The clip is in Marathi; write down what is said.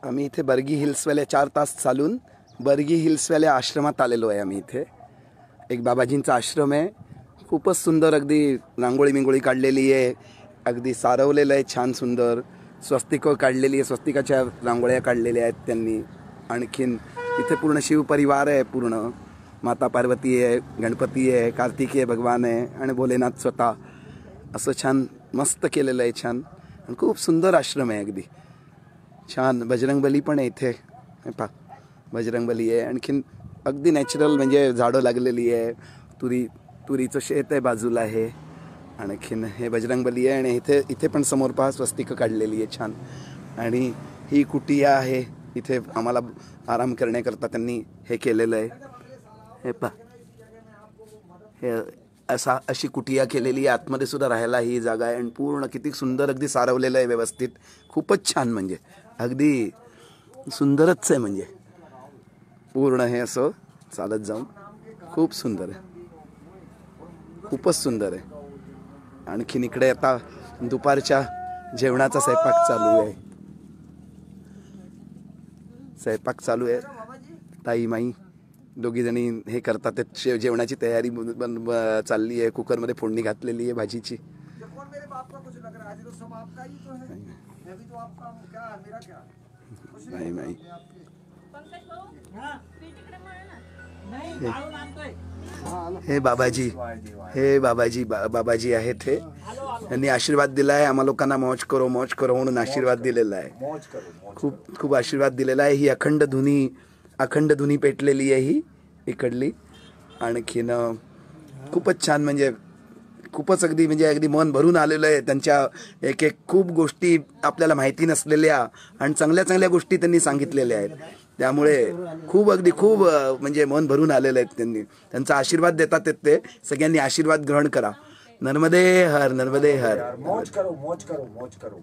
आम्ही इथे बर्गी हिल्सवाल्या 4 तास चालून बर्गी हिल्सवाल्या आश्रमात आलेलो आहे। आम्ही इथे एक बाबाजींचा आश्रम आहे, खूपच सुंदर, अगदी रांगोळी मिंगोळी काढलेली आहे, अगदी सारवलेलं आहे, छान सुंदर स्वस्तिकं काढलेली आहे, स्वस्तिकाच्या रांगोळ्या काढलेल्या आहेत त्यांनी। आणखीन इथे पूर्ण शिवपरिवार आहे, पूर्ण माता पार्वती आहे, गणपती आहे, कार्तिकेय भगवान आहे आणि भोलेनाथ स्वतः, असं छान मस्त केलेलं आहे, छान आणि खूप सुंदर आश्रम आहे, अगदी छान। बजरंगबली पण आहे इथे, पहा बजरंगबली आहे, आणखीन अगदी नॅचरल म्हणजे झाडं लागलेली आहे, तुरीचं शेत आहे बाजूला आहे, आणखीन हे बजरंगबली आहे आणि इथे पण समोर पहा स्वस्तिक काढलेली आहे छान। आणि ही कुटिया आहे, इथे आम्हाला आराम करण्याकरता त्यांनी हे केलेलं आहे, हे पहा हे अशी कुटिया केलेली आहे, आतमध्ये सुद्धा राहायला ही जागा आहे आणि पूर्ण किती सुंदर, अगदी सारवलेलं आहे व्यवस्थित, खूपच छान, म्हणजे अगदी सुंदरच आहे, म्हणजे पूर्ण हे असं चालत जाऊन खूप सुंदर आहे, खूपच सुंदर आहे। आणखीन इकडे आता दुपारच्या जेवणाचा स्वयंपाक चालू आहे, ताई माई दोघी जणी हे करतात, जेवणाची तयारी चालली आहे, कुकरमध्ये फोडणी घातलेली आहे भाजीची। नाही नाही हे बाबाजी आहेत, हे यांनी आशीर्वाद दिला आहे आम्हा लोकांना, मौज करो म्हणून आशीर्वाद दिलेला आहे, खूप आशीर्वाद दिलेला आहे। ही अखंड धुनी पेटलेली आहे ही इकडली, आणखीन खूपच छान, म्हणजे खूपच अगदी मन भरून आलेलं आहे। त्यांच्या एक खूप गोष्टी आपल्याला माहिती नसलेल्या आणि चांगल्या गोष्टी त्यांनी सांगितलेल्या आहेत, त्यामुळे खूप म्हणजे मन भरून आलेलं आहे। त्यांचा आशीर्वाद देतात ते सगळ्यांनी आशीर्वाद ग्रहण करा। नर्मदे हर, नर्मदे हर। मौज करो।